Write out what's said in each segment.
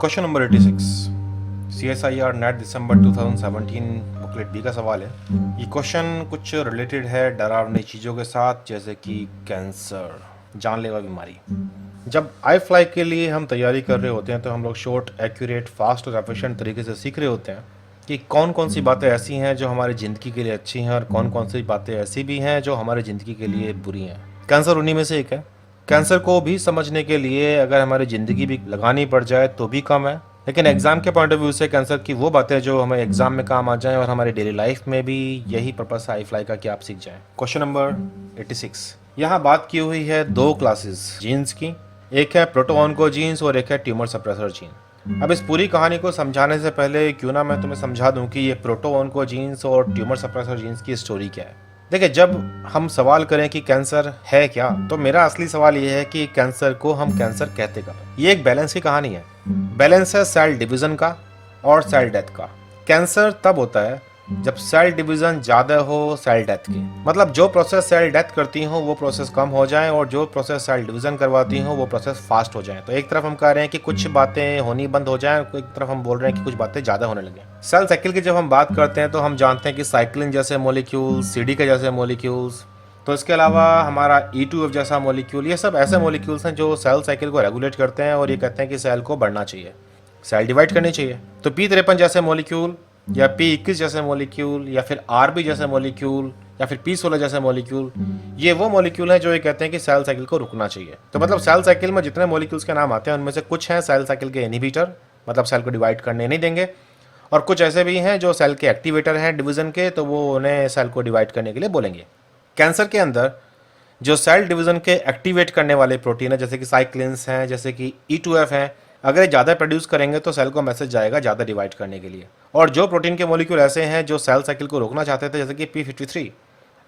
Question number 86 CSIR net दिसंबर 2017 booklet B का सवाल है। ये क्वेश्चन कुछ रिलेटेड है डरावनी चीज़ों के साथ, जैसे कि कैंसर, जानलेवा बीमारी। जब आई फ्लाई के लिए हम तैयारी कर रहे होते हैं तो हम लोग शॉर्ट, एक्यूरेट, फास्ट और एफिशिएंट तरीके से सीख रहे होते हैं कि कौन कौन सी बातें ऐसी हैं जो हमारी ज़िंदगी के लिए अच्छी हैं और कौन कौन सी बातें ऐसी भी हैं जो हमारी ज़िंदगी के लिए बुरी हैं। कैंसर उन्हीं में से एक है। कैंसर को भी समझने के लिए अगर हमारी ज़िंदगी भी लगानी पड़ जाए तो भी कम है, लेकिन एग्ज़ाम के पॉइंट ऑफ व्यू से कैंसर की वो बातें जो हमें एग्ज़ाम में काम आ जाएं और हमारी डेली लाइफ में भी यही पर्पस है आई फ्लाई का कि आप सीख जाएं। क्वेश्चन नंबर 86, यहाँ बात की हुई है दो क्लासेस जीन्स की, एक है प्रोटोऑन्को जीन्स और एक है ट्यूमर सप्रेसर जीन। अब इस पूरी कहानी को समझाने से पहले क्यों ना मैं तुम्हें समझा दूं कि ये प्रोटोऑन्को जीन्स और ट्यूमर सप्रेसर जीन्स की स्टोरी क्या है। देखिए, जब हम सवाल करें कि कैंसर है क्या, तो मेरा असली सवाल ये है कि कैंसर को हम कैंसर कहते कब। ये एक बैलेंस की कहानी है। बैलेंस है सेल डिवीजन का और सेल डेथ का। कैंसर तब होता है जब सेल डिवीजन ज्यादा हो सेल डेथ की, मतलब जो प्रोसेस सेल डेथ करती हो वो प्रोसेस कम हो जाए और जो प्रोसेस सेल डिवीजन करवाती हो वो प्रोसेस फास्ट हो जाए। तो एक तरफ हम कह रहे हैं कि कुछ बातें होनी बंद हो जाएं, एक तरफ हम बोल रहे हैं कि कुछ बातें ज्यादा होने लगे। सेल साइकिल की जब हम बात करते हैं तो हम जानते हैं कि साइक्लिन जैसे मोलिक्यूल्स, CD के जैसे मोलिक्यूल्स, तो इसके अलावा हमारा E2F जैसा मोलिक्यूल, ये सब ऐसे मोलिक्यूल्स हैं जो सेल साइकिल को रेगुलेट करते हैं और ये कहते हैं कि सेल को बढ़ना चाहिए, सेल डिवाइड करनी चाहिए। तो P53 जैसे मोलिक्यूल या P21 जैसे मोलिक्यूल या फिर RB जैसे मोलिक्यूल या फिर P16 जैसे मोलिक्यूल, ये वो मोलिक्यूल हैं जो ये कहते हैं कि सेल साइकिल को रुकना चाहिए। तो मतलब सेल साइकिल में जितने मोलिक्यूल्स के नाम आते हैं उनमें से कुछ हैं सेल साइकिल के इनहिबिटर, मतलब सेल को डिवाइड करने नहीं देंगे, और कुछ ऐसे भी हैं जो सेल के एक्टिवेटर हैं डिवीजन के, तो वो उन्हें सेल को डिवाइड करने के लिए बोलेंगे। कैंसर के अंदर जो सेल डिवीजन के एक्टिवेट करने वाले प्रोटीन है, जैसे कि साइक्लिन्स हैं, जैसे कि E2F हैं, अगर ये ज़्यादा प्रोड्यूस करेंगे तो सेल को मैसेज जाएगा ज़्यादा डिवाइड करने के लिए। और जो प्रोटीन के मॉलिक्यूल ऐसे हैं जो सेल साइकिल को रोकना चाहते थे, जैसे कि P53,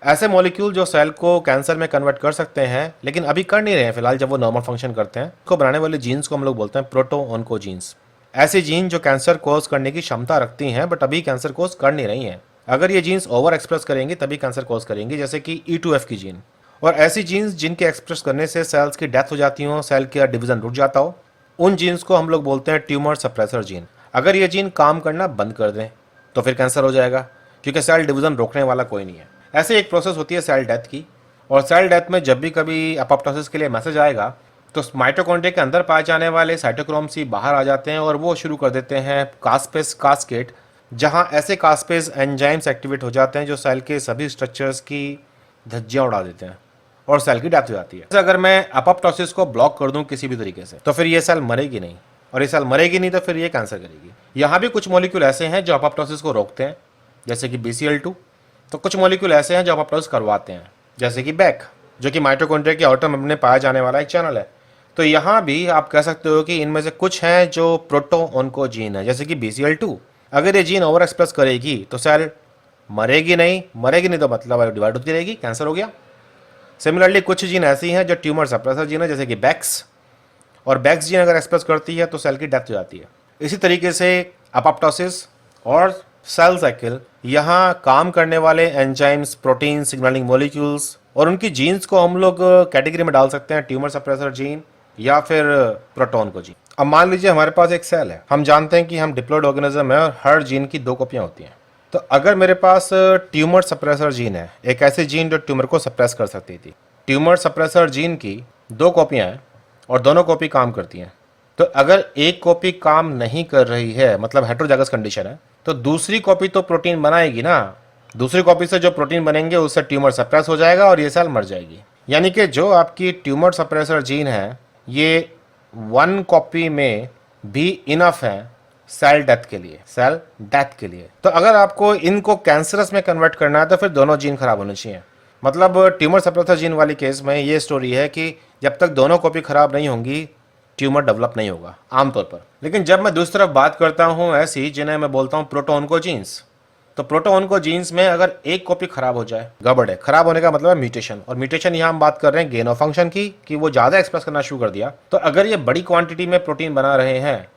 ऐसे मॉलिक्यूल जो सेल को कैंसर में कन्वर्ट कर सकते हैं लेकिन अभी कर नहीं रहे हैं फिलहाल, जब वो नॉर्मल फंक्शन करते हैं, को बनाने वाले जीन्स को हम लोग बोलते हैं प्रोटोऑन्को जीन्स। ऐसे जीन जो कैंसर कोज करने की क्षमता रखती हैं बट अभी कैंसर कोज कर नहीं रही हैं। अगर ये जीन्स ओवर एक्सप्रेस करेंगी तभी कैंसर कोज करेंगी, जैसे कि E2F की जीन। और ऐसी जीन्स जिनके एक्सप्रेस करने से सेल्स की डेथ हो जाती हो, सेल का डिवीजन रुक जाता हो, उन जीन्स को हम लोग बोलते हैं ट्यूमर सप्रेसर जीन। अगर ये जीन काम करना बंद कर दें तो फिर कैंसर हो जाएगा, क्योंकि सेल डिवीजन रोकने वाला कोई नहीं है। ऐसे एक प्रोसेस होती है सेल डेथ की, और सेल डेथ में जब भी कभी अपोप्टोसिस के लिए मैसेज आएगा तो माइटोकॉन्ड्रिया के अंदर पाए जाने वाले साइटोक्रोम C बाहर आ जाते हैं और वो शुरू कर देते हैं कास्पेस कास्केड, जहां ऐसे कास्पेस एंजाइम्स एक्टिवेट हो जाते हैं जो सेल के सभी स्ट्रक्चर्स की धज्जियां उड़ा देते हैं और सेल की डेथ हो जाती है। अगर मैं अपोप्टोसिस को ब्लॉक कर दूं किसी भी तरीके से तो फिर ये सेल मरेगी नहीं, और ये सेल मरेगी नहीं तो फिर ये कैंसर करेगी। यहाँ भी कुछ मॉलिक्यूल ऐसे हैं जो अपोप्टोसिस को रोकते हैं, जैसे कि BCL2, तो कुछ मॉलिक्यूल ऐसे हैं जो अपोप्टोसिस करवाते हैं, जैसे कि BAC, जो कि माइटोकॉन्ड्रिया के आउटर मेम्ब्रेन में पाया जाने वाला एक चैनल है। तो यहाँ भी आप कह सकते हो कि इनमें से कुछ हैं जो प्रोटोऑन्को जीन है, जैसे कि BCL2। अगर ये जीन ओवर एक्सप्रेस करेगी तो सेल मरेगी नहीं तो मतलब डिवाइड होती रहेगी, कैंसर हो गया। सिमिलरली कुछ जीन ऐसी हैं जो ट्यूमर सप्रेसर जीन है, जैसे कि BAX, और BAX जीन अगर एक्सप्रेस करती है तो सेल की डेथ हो जाती है। इसी तरीके से अपोप्टोसिस और सेल साइकिल, यहाँ काम करने वाले एंजाइम्स, प्रोटीन, सिग्नलिंग मॉलिक्यूल्स और उनकी जीन्स को हम लोग कैटेगरी में डाल सकते हैं ट्यूमर सप्रेसर जीन या फिर प्रोटोऑन्को जीन। अब मान लीजिए हमारे पास एक सेल है, हम जानते हैं कि हम डिप्लॉइड ऑर्गेनिज्म है और हर जीन की दो कॉपियां होती हैं। तो अगर मेरे पास ट्यूमर सप्रेसर जीन है, एक ऐसी जीन जो ट्यूमर को सप्रेस कर सकती थी, ट्यूमर सप्रेसर जीन की दो कॉपियां हैं और दोनों कॉपी काम करती हैं, तो अगर एक कॉपी काम नहीं कर रही है, मतलब हेटेरोजाइगस कंडीशन है, तो दूसरी कॉपी तो प्रोटीन बनाएगी ना। दूसरी कॉपी से जो प्रोटीन बनेंगे उससे ट्यूमर सप्रेस हो जाएगा और ये सेल मर जाएगी। यानी कि जो आपकी ट्यूमर सप्रेसर जीन है ये वन कॉपी में भी इनफ है सेल डेथ के लिए। तो अगर आपको इनको कैंसरस में कन्वर्ट करना है तो फिर दोनों जीन खराब होने चाहिए। मतलब ट्यूमर सप्रेसर जीन वाली केस में ये स्टोरी है कि जब तक दोनों कॉपी खराब नहीं होंगी ट्यूमर डेवलप नहीं होगा आमतौर पर। लेकिन जब मैं दूसरी तरफ बात करता हूँ ऐसी जिन्हें मैं बोलता हूँ प्रोटोऑन्को जीन्स, तो प्रोटोऑन्को जीन्स में अगर एक कॉपी खराब हो जाए, गड़बड़ है, खराब होने का मतलब है म्यूटेशन, और म्यूटेशन यहाँ हम बात कर रहे हैं गेन ऑफ फंक्शन की, कि वो ज़्यादा एक्सप्रेस करना शुरू कर दिया। तो अगर ये बड़ी क्वांटिटी में प्रोटीन बना रहे हैं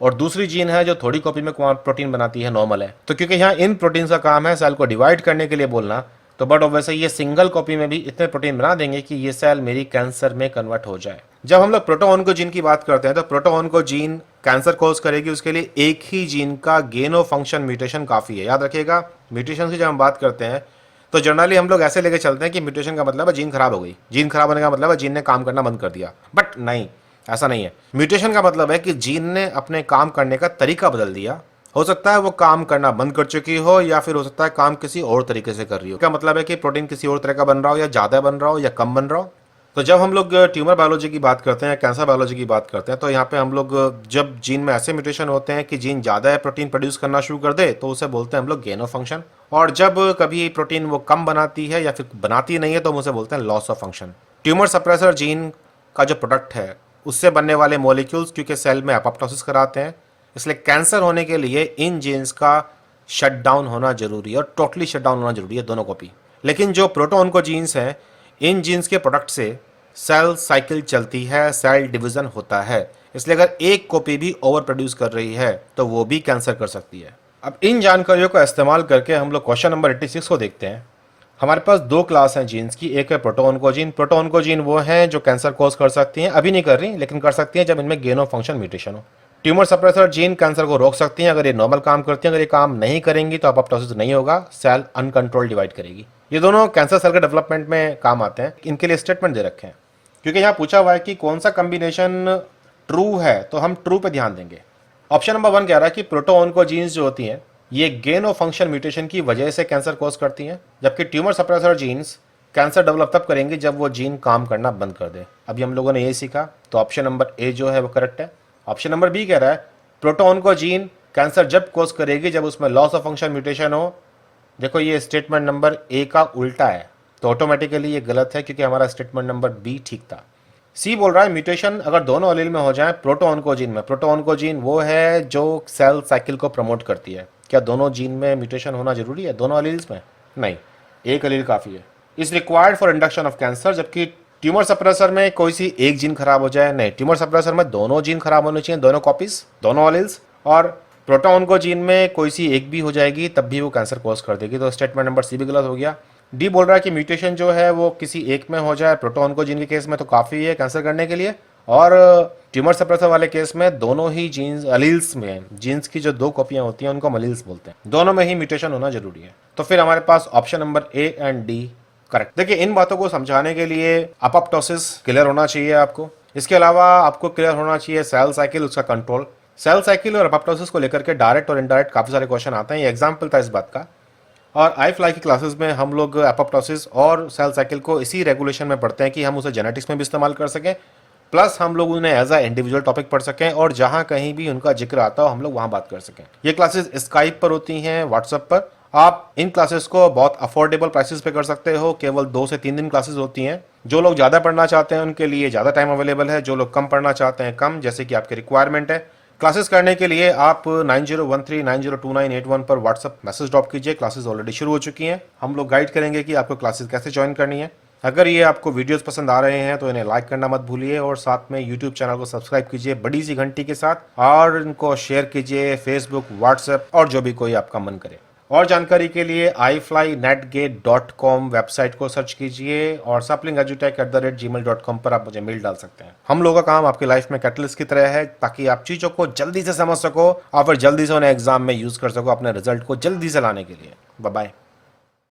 और दूसरी जीन है जो थोड़ी कॉपी में प्रोटीन बनाती है, नॉर्मल है, तो क्योंकि यहाँ इन प्रोटीन का काम है सेल को डिवाइड करने के लिए बोलना, तो बट ऑब्वियसली ये सिंगल कॉपी में भी इतने प्रोटीन बना देंगे कि ये सेल मेरी कैंसर में कन्वर्ट हो जाए। जब हम लोग प्रोटोऑन्को जीन की बात करते हैं तो प्रोटोऑन्को जीन कैंसर कॉज करेगी उसके लिए एक ही जीन का गेन ऑफ फंक्शन म्यूटेशन काफ़ी है। याद रखिएगा, म्यूटेशन की जब हम बात करते हैं तो जनरली हम लोग ऐसे लेके चलते हैं कि म्यूटेशन का मतलब है जीन खराब हो गई, जीन खराब होने का मतलब है जीन ने काम करना बंद कर दिया। बट नहीं, ऐसा नहीं है। म्यूटेशन का मतलब है कि जीन ने अपने काम करने का तरीका बदल दिया। हो सकता है वो काम करना बंद कर चुकी हो, या फिर हो सकता है काम किसी और तरीके से कर रही हो। क्या मतलब है कि प्रोटीन किसी और तरह का बन रहा हो, या ज़्यादा बन रहा हो, या कम बन रहा हो। तो जब हम लोग ट्यूमर बायोलॉजी की बात करते हैं, कैंसर बायोलॉजी की बात करते हैं, तो यहाँ पे हम लोग जब जीन में ऐसे म्यूटेशन होते हैं कि जीन ज़्यादा प्रोटीन प्रोड्यूस करना शुरू कर दे, तो उसे बोलते हैं हम लोग गेन ऑफ फंक्शन। और जब कभी प्रोटीन वो कम बनाती है या फिर बनाती नहीं है, तो हम उसे बोलते हैं loss of function. Tumour suppressor gene का जो प्रोडक्ट है उससे बनने वाले मॉलिक्यूल्स क्योंकि सेल में एपोप्टोसिस कराते हैं, इसलिए कैंसर होने के लिए इन जीन्स का शट डाउन होना जरूरी है और टोटली शट डाउन होना जरूरी है, दोनों कॉपी। लेकिन जो प्रोटोऑन्को जीन्स हैं, इन जीन्स के प्रोडक्ट से सेल साइकिल चलती है, सेल डिवीजन होता है, इसलिए अगर एक कॉपी भी ओवर प्रोड्यूस कर रही है तो वो भी कैंसर कर सकती है। अब इन जानकारियों का इस्तेमाल करके हम लोग क्वेश्चन नंबर 86 को देखते हैं। हमारे पास दो क्लास हैं जीन्स की, एक है प्रोटोऑन्कोजीन। प्रोटोऑन्कोजीन वो हैं जो कैंसर कॉज कर सकती हैं, अभी नहीं कर रही लेकिन कर सकती हैं जब इनमें गेन ऑफ फंक्शन म्यूटेशन हो। ट्यूमर सप्रेसर जीन कैंसर को रोक सकती हैं अगर ये नॉर्मल काम करती हैं, अगर ये काम नहीं करेंगी तो अपोप्टोसिस नहीं होगा, सेल अनकंट्रोल डिवाइड करेगी। ये दोनों कैंसर सेल के डेवलपमेंट में काम आते हैं। इनके लिए स्टेटमेंट दे रखे हैं क्योंकि यहाँ पूछा हुआ है कि कौन सा कॉम्बिनेशन ट्रू है, तो हम ट्रू पे ध्यान देंगे। ऑप्शन नंबर 1 कह रहा है कि प्रोटोऑन्कोजीन्स जो होती हैं ये गेन ऑफ फंक्शन म्यूटेशन की वजह से कैंसर कॉज करती हैं, जबकि tumour suppressor jeans cancer develop तब करेंगे जब वो जीन काम करना बंद कर दे। अभी हम लोगों ने ये सीखा, तो ऑप्शन नंबर ए जो है वो करेक्ट है। ऑप्शन नंबर बी कह रहा है प्रोटोऑन्कोजीन कैंसर जब कॉज करेगी जब उसमें लॉस ऑफ फंक्शन म्यूटेशन हो। देखो ये स्टेटमेंट नंबर ए का उल्टा है, तो ऑटोमेटिकली ये गलत है क्योंकि हमारा स्टेटमेंट नंबर बी ठीक था। सी बोल रहा है म्यूटेशन अगर दोनों एलील में हो जाए प्रोटोऑन्कोजीन में। प्रोटोऑन्कोजीन वो है जो सेल साइकिल को प्रमोट करती है। क्या दोनों जीन में म्यूटेशन होना जरूरी है, दोनों एलील्स में? नहीं, एक एलील काफ़ी है। Is required for induction of cancer, जबकि ट्यूमर सप्रेसर में कोई सी एक जीन खराब हो जाए नहीं, ट्यूमर सप्रेसर में दोनों जीन खराब होने चाहिए, दोनों कॉपीज, दोनों एलील्स। और प्रोटोऑन्कोजीन में कोई सी एक भी हो जाएगी तब भी वो कैंसर कॉज कर देगी, तो स्टेटमेंट नंबर सी भी गलत हो गया। डी बोल रहा है कि म्यूटेशन जो है वो किसी एक में हो जाए, प्रोटोऑन्कोजीन के केस में तो काफ़ी है कैंसर करने के लिए, और ट्यूमर सप्रेसर वाले केस में दोनों ही जीन्स एलील्स में, जीन्स की जो दो कॉपियां होती हैं उनको हम एलील्स बोलते हैं, दोनों में ही म्यूटेशन होना जरूरी है। तो फिर हमारे पास option number A and D correct. देखिए इन बातों को समझाने के लिए अपोप्टोसिस क्लियर होना चाहिए आपको, इसके अलावा आपको क्लियर होना चाहिए सेल साइकिल, उसका कंट्रोल। सेल साइकिल और अपोप्टोसिस को लेकर के डायरेक्ट और इनडायरेक्ट काफ़ी सारे क्वेश्चन आते हैं, ये एग्जाम्पल था इस बात का। और आई फ्लाई की क्लासेस में हम लोग एपोप्टोसिस और सेल साइकिल को इसी रेगुलेशन में पढ़ते हैं कि हम उसे जेनेटिक्स में भी इस्तेमाल कर सकें, प्लस हम लोग उन्हें एज अ इंडिविजुअल टॉपिक पढ़ सकें और जहां कहीं भी उनका जिक्र आता हो हम लोग वहां बात कर सकें। ये क्लासेस स्काइप पर होती हैं, व्हाट्सएप पर। आप इन क्लासेस को बहुत अफोर्डेबल प्राइसेस पे कर सकते हो, केवल 2 से 3 दिन क्लासेस होती हैं। जो लोग ज़्यादा पढ़ना चाहते हैं उनके लिए ज़्यादा टाइम अवेलेबल है, जो लोग कम पढ़ना चाहते हैं कम, जैसे कि आपकी रिक्वायरमेंट है। क्लासेस करने के लिए आप 9013902981 पर व्हाट्सएप मैसेज ड्रॉप कीजिए। क्लासेस ऑलरेडी शुरू हो चुकी हैं, हम लोग गाइड करेंगे कि आपको क्लासेस कैसे ज्वाइन करनी है। अगर ये आपको वीडियोस पसंद आ रहे हैं तो इन्हें लाइक करना मत भूलिए और साथ में यूट्यूब चैनल को सब्सक्राइब कीजिए बड़ी सी घंटी के साथ, और इनको शेयर कीजिए फेसबुक, व्हाट्सएप और जो भी कोई आपका मन करे। और जानकारी के लिए iflynetgate.com वेबसाइट को सर्च कीजिए और saplingeduTech@gmail.com पर आप मुझे मेल डाल सकते हैं। हम लोगों का काम आपकी लाइफ में कैटलिस्ट की तरह है ताकि आप चीज़ों को जल्दी से समझ सको और फिर जल्दी से उन्हें एग्जाम में यूज़ कर सको अपने रिजल्ट को जल्दी से लाने के लिए। Bye bye.